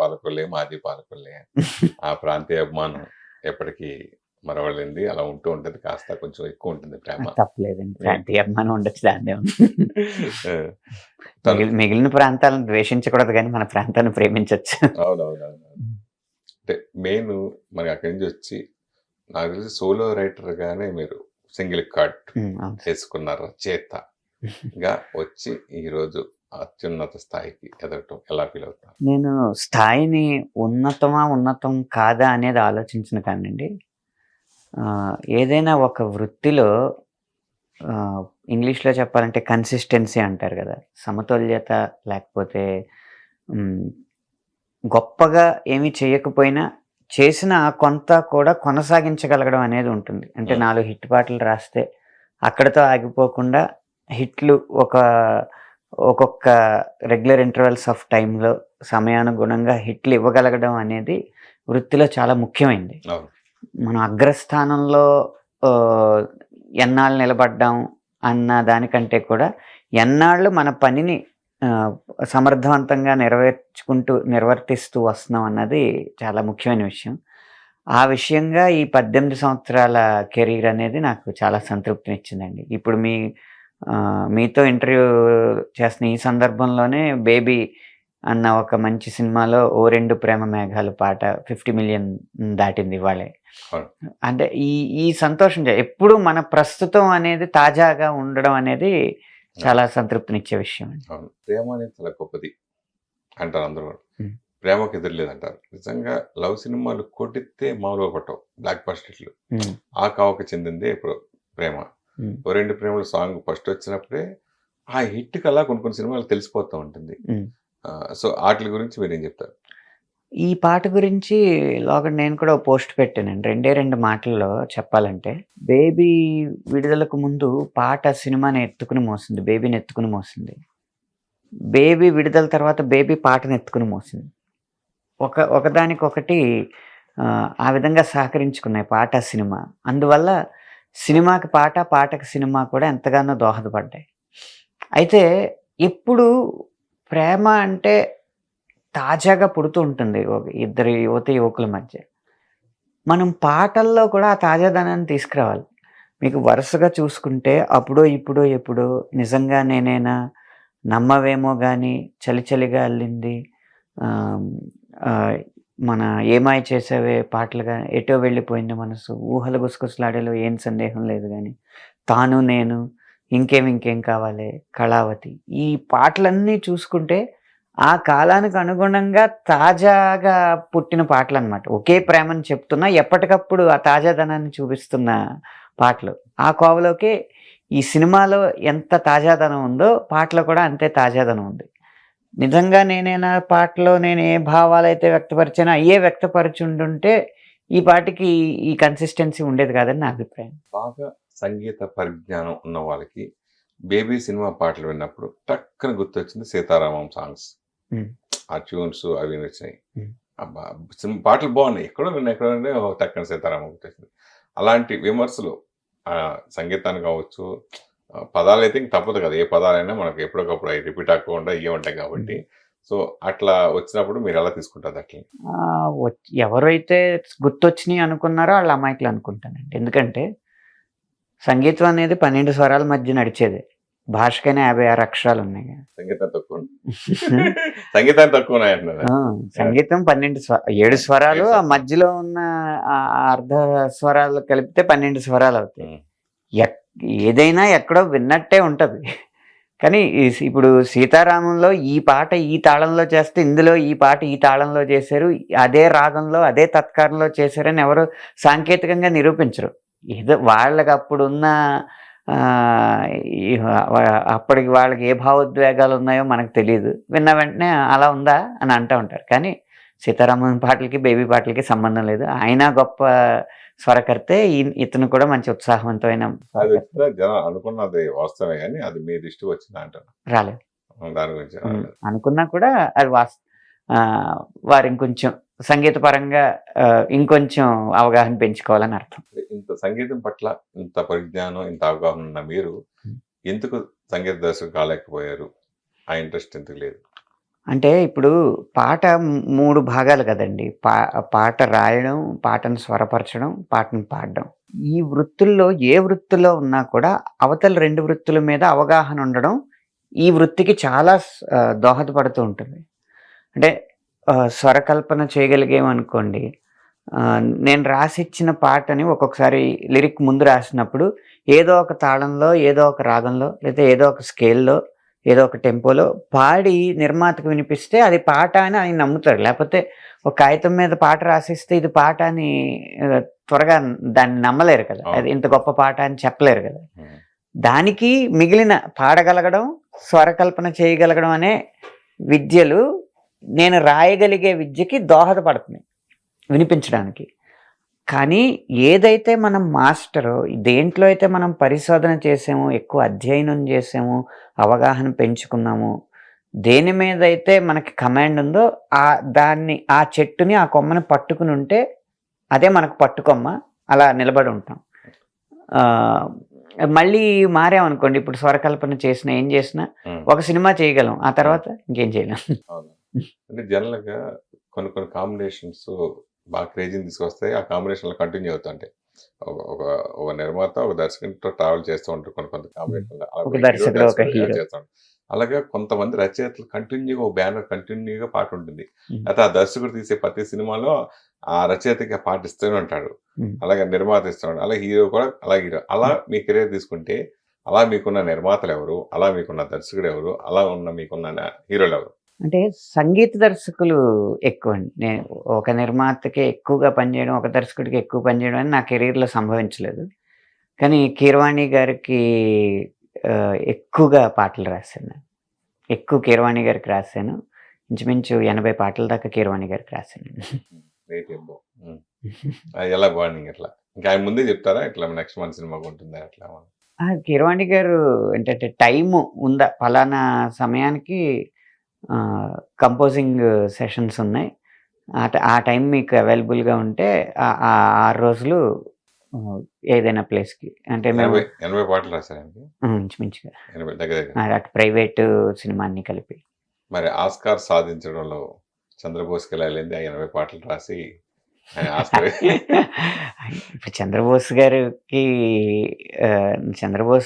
పాలకొల్లే, మాది పాలకొల్లే. ఆ ప్రాంతీయ అభిమానం ఎప్పటికీ మరవలేనిది. అలా ఉంటూ ఉంటది. కాస్త కొంచెం ఎక్కువ ఉంటుంది ప్రేమ. తప్పలేదండి. ప్రాంతీయ అభిమానం ఉండొచ్చు, దాన్నే ఉంది. ఆ! తను మిగిలిన ప్రాంతాలను ద్వేషించకూడదు గానీ, మన ప్రాంతాన్ని ప్రేమించొచ్చు. అవునవునవును. అంటే మెయిన్ మరి అక్కడి నుంచి వచ్చి నాకు తెలిసి సోలో రైటర్‌గానే మీరు సింగిల్ కార్డ్ అవును. చేసుకున్న రచయితగా వచ్చి ఈరోజు అత్యున్నత స్థాయికి ఎదగటం ఎలా ఫీల్ అవుతారు? నేను స్థాయిని ఉన్నతం కాదా అనేది ఆలోచించను కానండి. ఏదైనా ఒక వృత్తిలో ఇంగ్లీష్‌లో చెప్పాలంటే కన్సిస్టెన్సీ అంటారు గదా! సమతుల్యత లేకపోతే హ్మ్, గొప్పగా ఏమీ చేయకపోయినా చేసిన ఆ కొంత కూడా కొనసాగించగలగడం అనేది ఉంటుంది. అంటే 4 హిట్ పాటలు రాస్తే అక్కడితో ఆగిపోకుండా హిట్లు ఒక్కొక్క రెగ్యులర్ ఇంటర్వెల్స్ ఆఫ్ టైమ్‌లో సమయానుగుణంగా హిట్లు ఇవ్వగలగడం అనేది వృత్తిలో చాలా ముఖ్యమైనది. అవును. మనం అగ్రస్థానంలో ఆహ్, ఎన్నాళ్ళు నిలబడ్డాం అన్న దానికంటే కూడా ఎన్నాళ్ళు మన పనిని ఆహ్, సమర్థవంతంగా నిర్వర్తిస్తూ వస్తున్నాం అన్నది చాలా ముఖ్యమైన విషయం. ఆ విషయంగా ఈ 18 సంవత్సరాల కెరీర్ అనేది నాకు చాలా సంతృప్తినిచ్చిందండి. ఇప్పుడు మీతో ఇంటర్వ్యూ చేస్తున్న ఈ సందర్భంలోనే 'బేబీ' అన్న ఒక మంచి సినిమాలో 'ఓ రెండు ప్రేమ మేఘాలు' పాట 50,000,000 దాటింది ఇవాళే. అవును. అంటే ఈ సంతోషం ఎప్పుడూ మన ప్రస్తుతం అనేది తాజాగా ఉండడం అనేది చాలా సంతృప్తినిచ్చే విషయం అండి. అవును. ప్రేమ అనేది చాలా గొప్పది అంటారు అందరూ కూడా. హ్మ్. ప్రేమకు ఎదురులేదంటారు. నిజంగా లవ్ సినిమాలు కొట్టితే మామూలుగా కొట్టవు. బ్లాక్ బస్టర్ హిట్లు. హ్మ్. ఆ కావకి చెందిందే ఇప్పుడు ప్రేమ. హ్మ్. 'ఓ రెండు ప్రేమలు' సాంగ్ ఫస్ట్ వచ్చినప్పుడే ఆ హిట్‌కి అలా కొన్ని సినిమాలకు తెలిసిపోతూ ఉంటుంది. హ్మ్. సో ఆటిల గురించి మీరేం చెప్తారు? ఈ పాట గురించి లోగడ నేను కూడా ఓ పోస్ట్ పెట్టానండి. 2 మాటల్లో చెప్పాలంటే, 'బేబీ' విడుదలకు ముందు పాట సినిమాని ఎత్తుకుని మోసింది. 'బేబీని' ఎత్తుకుని మోసింది. 'బేబీ' విడుదల తర్వాత 'బేబీ' పాటని ఎత్తుకుని మోసింది. ఒకదానికొకటి ఆ విధంగా సహకరించుకున్నాయి పాట, సినిమా. అందువల్ల సినిమాకి పాట, పాటకి సినిమా కూడా ఎంతగానో దోహదపడ్డాయి. అయితే ఎప్పుడు ప్రేమ అంటే తాజాగా పుడుతూ ఉంటుంది ఇద్దరు యువకుల మధ్య. మనం పాటల్లో కూడా ఆ తాజాదనాన్ని తీసుకురావాలి. మీకు వరుసగా చూసుకుంటే 'అప్పుడో ఇప్పుడో ఎప్పుడో', 'నిజంగా నేనేనా', 'నమ్మవేమో గాని', 'చలి చలిగా అల్లింది', ఆహ్, ఆహ్, మన 'ఏమాయ చేసావే' పాటలు గాని, 'ఎటో వెళ్ళిపోయింది మనసు', 'ఊహలు గుసగుసలాడేలో ఏం సందేహం లేదు గాని', 'తాను నేను', 'ఇంకేం కావాలే', 'కళావతి' ఈ పాటలన్నీ చూసుకుంటే ఆ కాలానికి అనుగుణంగా తాజాగా పుట్టిన పాటలనమాట. ఒకే ప్రేమని చెప్తున్నా ఎప్పటికప్పుడు ఆ తాజాదనాన్ని చూపిస్తున్న పాటలు. ఆ కోవలోకే ఈ సినిమాలో ఎంత తాజాదనం ఉందో పాటలో కూడా అంతే తాజాదనం ఉంది. నిజంగా నేనేనా పాటలో నేను ఏ భావాలైతే వ్యక్తపరిచానో అయ్యే వ్యక్తపరిచుండుంటే ఈ పాటకి ఈ కన్సిస్టెన్సీ ఉండేది కాదని నా అభిప్రాయం. బాగా సంగీత పరిజ్ఞానం ఉన్న వాళ్ళకి 'బేబీ' సినిమా పాటలు విన్నప్పుడు టక్కన గుర్తొచ్చింది 'సీతారామం' సాంగ్స్. హ్మ్. ఆ ట్యూన్స్ అవి నచ్చినాయి. హ్మ్. అబ్బా! పాటలు బాగున్నాయి. ఎక్కడో టక్కన 'సీతారామం' గుర్తొచ్చింది. అలాంటి విమర్శలు సంగీతాన్ని కావచ్చు, పదాలైతే ఇంక తప్పదు కదా! ఏ పదాలైనా మనకు ఎప్పటికప్పుడు అయి రిపీట్ అవ్వకుండా ఇయ్యే ఉంటాయి కాబట్టి. సో, అట్లా వచ్చినప్పుడు మీరెలా తీసుకుంటారు అట్లని? ఎవరైతే గుర్తొచ్చినియి అనుకున్నారో ఆళ్ళు అమాయకులు అనుకుంటానండి. ఎందుకంటే సంగీతం అనేది 12 స్వరాల మధ్య నడిచేదే. భాషకైనా 56 అక్షరాలున్నాయి. సంగీతం తక్కువ సంగీతం తక్కువున్నాయంటున్నారా? సంగీతం 7 స్వరాలు, ఆ మధ్యలో ఉన్న అర్ధ స్వరాలు కలిపితే 12 స్వరాలవుతాయి. ఏదైనా ఎక్కడో విన్నట్టే ఉంటది. కానీ ఇప్పుడు 'సీతారామంలో' ఈ పాట ఈ తాళంలో చేస్తే, ఇందులో ఈ పాట ఈ తాళంలో చేశారు. అదే రాగంలో, అదే తత్కారంలో చేశారని ఎవరు సాంకేతికంగా నిరూపించరు. ఏదో వాళ్ళకప్పుడున్న ఈ అప్పటికి వాళ్ళకి ఏ భావోద్వేగాలున్నాయో మనకు తెలీదు. విన్న వెంటనే అలా ఉందా అని అంటా ఉంటారు. కానీ 'సీతారామం' పాటలకి, 'బేబీ' పాటలకి సంబంధం లేదు. ఆయన గొప్ప స్వరకర్తే. ఇతను కూడా మంచి ఉత్సాహవంతమైన అది వచ్చినా జనం అనుకున్నది వాస్తవమే గానీ, అది మీ దృష్టికి వచ్చిందా అంటున్నా? రాలేదు. దాని గురించి రాలేదు. అనుకున్నా కూడా అది వారు ఇంకొంచెం సంగీత పరంగా ఇంకొంచెం అవగాహన పెంచుకోవాలని అర్థం. ఇంత సంగీతం పట్ల ఇంత పరిజ్ఞానం, ఇంత అవగాహన ఉన్న మీరు ఎందుకు సంగీత దర్శకులు కాలేకపోయారు? ఆ ఇంట్రెస్ట్ ఎందుకు లేదు? అంటే ఇప్పుడు పాట 3 భాగాలు కదండీ. పాట రాయడం, పాటను స్వరపరచడం, పాటను పాడడం. ఈ వృత్తుల్లో ఏ వృత్తిలో ఉన్నా కూడా అవతల 2 వృత్తుల మీద అవగాహన ఉండడం ఈ వృత్తికి చాలా దోహదపడుతూ ఉంటుంది. అంటే స్వరకల్పన చేయగలిగామనుకోండి, నేను రాసిచ్చిన పాటని ఒక్కొక్కసారి లిరిక్ ముందు రాసినప్పుడు ఏదో ఒక తాళంలో, ఏదో ఒక రాగంలో, లేదా ఏదో ఒక స్కేల్‌లో, ఏదో ఒక టెంపోలో పాడి నిర్మాతకు వినిపిస్తే అది పాట అని ఆయన నమ్ముతారు. లేకపోతే ఒక కాగితం మీద పాట రాసిస్తే ఇది పాట అని త్వరగా దాన్ని నమ్మలేరు కదా! అది ఇంత గొప్ప పాట అని చెప్పలేరు కదా! దానికి మిగిలిన పాడగలగడం, స్వరకల్పన చేయగలగడం అనే విద్యలు నేను రాయగలిగే విద్యకి దోహదపడుతున్నాయి వినిపించడానికి. కానీ ఏదైతే మనం మాస్టరో, దేంట్లో అయితే మనం పరిశోధన చేసామో, ఎక్కువ అధ్యయనం చేసామో, అవగాహన పెంచుకున్నామో, దేని మీద అయితే మనకి కమాండ్ ఉందో ఆ చెట్టుని, ఆ కొమ్మని పట్టుకుని ఉంటే అదే మనకు పట్టుకొమ్మ, అలా నిలబడి ఉంటాం. మళ్ళీ మారామనుకోండి, ఇప్పుడు స్వరకల్పన చేసినా ఏం చేసినా ఒక సినిమా చేయగలం, ఆ తర్వాత ఇంకేం చేయలేం. అంటే జనరల్‌గా కొన్ని కొన్ని కాంబినేషన్స్ బాగా క్రేజీని తీసుకొస్తాయి. ఆ కాంబినేషన్‌లో కంటిన్యూ అవుతుంటాయి. ఒక నిర్మాత, ఒక దర్శకునితో ట్రావెల్ చేస్తూ ఉంటారు కొన్ని కాంబినేషన్‌లో. ఒక దర్శకుడు, ఒక హీరో చేస్తాడు. అలాగే కొంతమంది రచయితలు కంటిన్యూగా ఒక బ్యానర్ కంటిన్యూగా పాట ఉంటుంది. అయితే ఆ దర్శకుడు తీసే ప్రతి సినిమాలో ఆ రచయితకి ఆ పాట ఇస్తూనే ఉంటాడు. అలాగే నిర్మాత ఇస్తున్నాడు. అలాగే హీరో కూడా హీరో. అలా మీ కెరీర్ తీసుకుంటే అలా మీకున్న నిర్మాతలు ఎవరు? అలా మీకున్న దర్శకుడు ఎవరు? అలా మీకున్న హీరోలు ఎవరు? అంటే సంగీత దర్శకులు ఎక్కువండి. నేను ఒక నిర్మాతకి ఎక్కువగా పనిచేయడం, ఒక దర్శకుడికి ఎక్కువ పనిచేయడం అని నా కెరీర్‌లో సంభవించలేదు. కానీ కీరవాణి గారికి ఎక్కువగా పాటలు రాశాను నేను. ఎక్కువ కీరవాణి గారికి రాశాను. ఇంచుమించు 80 పాటల దాకా కీరవాణి గారికి రాశాను. ఎలా బాండింగ్ ఎట్లా? ఇంకా ఆయన ముందే చెప్తారా? ఇట్లా నెక్స్ట్ మంత్ సినిమాకి ఉంటుందా అట్లా? కీరవాణి గారు ఏంటంటే టైము ఉందా, పలానా సమయానికి కంపోజింగ్ సెషన్స్ ఉన్నాయి, ఆ టైం మీకు అవైలబుల్గా ఉంటే 6 రోజులు ఏదైనా ప్లేస్కి, అంటే మేము 80 పాటలు రాశారండి ఇంచుమించుగా దగ్గర. అటు ప్రైవేటు సినిమా అన్ని కలిపి. మరి ఆస్కార్ సాధించడంలో చంద్రబోస్కి ఎలా వెళ్ళింది? ఆ 80 పాటలు రాసి ఇప్పుడు చంద్రబోస్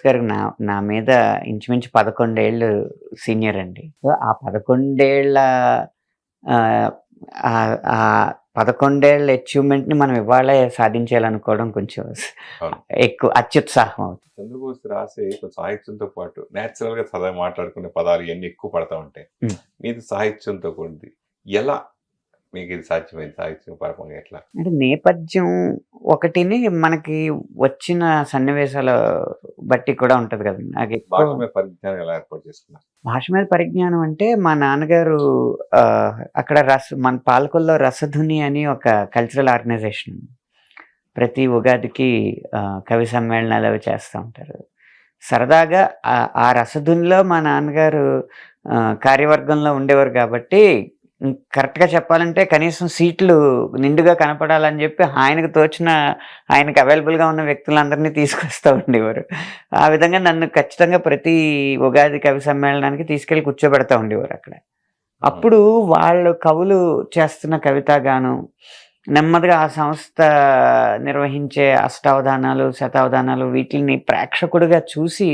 గారు నా మీద ఇంచుమించు 11 ఏళ్ళు సీనియర్ అండి. సో ఆ 11 ఏళ్ళ 11 ఏళ్ళ అచీవ్మెంట్ని మనం ఇవాళ సాధించాలనుకోవడం కొంచెం ఎక్కువ అత్యుత్సాహం అవుతుంది. చంద్రబోస్ రాసే సాహిత్యంతో పాటు నేచురల్ గా మాట్లాడుకునే పదాలు ఇవన్నీ ఎక్కువ పడతా ఉంటాయి. మీది సాహిత్యంతో కూడింది. ఎలా మీకు ఇది సాధ్యమైంది? సాహిత్యం పరకంగా ఎట్లా? అంటే నేపథ్యం ఒకటిని మనకి వచ్చిన సన్నివేశాల బట్టి కూడా ఉంటది కదండి. నాకు భాష మీద పరిజ్ఞానం ఎలా ఏర్పాటు చేసుకున్నారు? భాష మీద పరిజ్ఞానం అంటే మా నాన్నగారు అక్కడ మన పాలకొల్లో రసధుని అని ఒక కల్చరల్ ఆర్గనైజేషన్, ప్రతి ఉగాదికి కవి సమ్మేళనాలు అవి చేస్తూ ఉంటారు. సరదాగా ఆ రసధునిలో మా నాన్నగారు కార్యవర్గంలో ఉండేవారు కాబట్టి కరెక్ట్గా చెప్పాలంటే కనీసం సీట్లు నిండుగా కనపడాలని చెప్పి ఆయనకు అవైలబుల్గా ఉన్న వ్యక్తులందరినీ తీసుకొస్తూ ఉండేవారు. ఆ విధంగా నన్ను ఖచ్చితంగా ప్రతి ఉగాది కవి సమ్మేళనానికి తీసుకెళ్ళి కూర్చోబెడతా ఉండేవారు అక్కడ. అప్పుడు వాళ్ళు కవులు చేస్తున్న కవితాగానం నెమ్మదిగా ఆ సంస్థ నిర్వహించే అష్టావధానాలు, శతావధానాలు వీటిని ప్రేక్షకుడిగా చూసి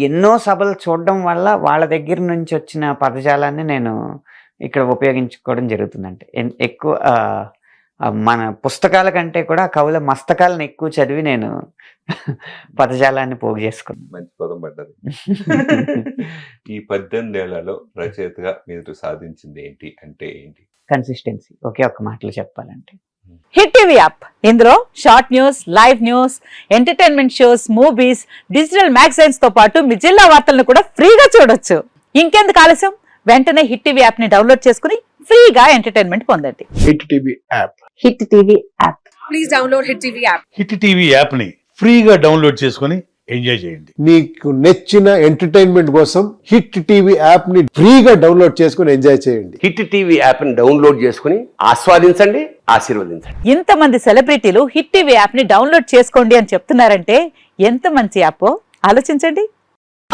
ఎన్నో సభలు చూడడం వల్ల వాళ్ళ దగ్గర నుంచి వచ్చిన పదజాలాన్ని నేను ఇక్కడ ఉపయోగించుకోవడం జరుగుతుందంటే ఎక్కువ మన పుస్తకాల కంటే కూడా కవుల మస్తకాలను ఎక్కువ చదివి నేను పదజాలాన్ని పోగు చేసుకున్నాను. మంచి పదం పడ్డది. ఈ 18 ఏళ్లలో రచయితగా మీరు సాధించింది ఏంటి అంటే ఏంటి? కన్సిస్టెన్సీ. ఒకే ఒక్క మాటలో చెప్పాలంటే హిట్ టీవీ యాప్. ఇందులో short news, live news, entertainment shows, movies, digital magazines తో పాటు మీ జిల్లా వార్తలను కూడా ఫ్రీగా చూడొచ్చు. ఇంకెందుకు ఆలస్యం? వెంటనే హిట్ టీవీ యాప్ ని డౌన్లోడ్ చేసుకుని ఫ్రీగా ఎంటర్టైన్మెంట్ పొందండి. Hit TV app. Hit TV app. Please download hit TV app. Hit TV app ని ఫ్రీగా డౌన్లోడ్ చేసుకుని ఎంజాయ్ చేయండి. మీకు నచ్చిన ఎంటర్టైన్మెంట్ కోసం హిట్ టీవీ యాప్ ని ఫ్రీగా డౌన్లోడ్ చేసుకుని ఎంజాయ్ చేయండి. హిట్ టీవీ యాప్ ని డౌన్లోడ్ చేసుకుని ఆస్వాదించండి, ఆశీర్వదించండి. ఇంతమంది సెలబ్రిటీలు హిట్ టీవీ యాప్ ని డౌన్లోడ్ చేసుకోండి అని చెప్తున్నారంటే ఎంత మంచి యాప్ ఆలోచించండి.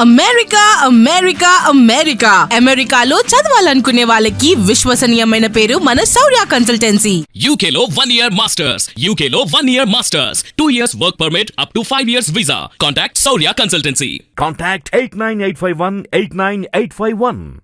అమెరికా అమెరికా అమెరికా అమెరికాలో చదవాలనుకునే వాళ్ళకి విశ్వసనీయమైన పేరు మన శౌర్య కన్సల్టెన్సీ. UK లో 1 year masters. UK లో 1 year masters. 2 years work permit up to 5 years visa. Contact Saurya Consultancy. Contact 89851 89851.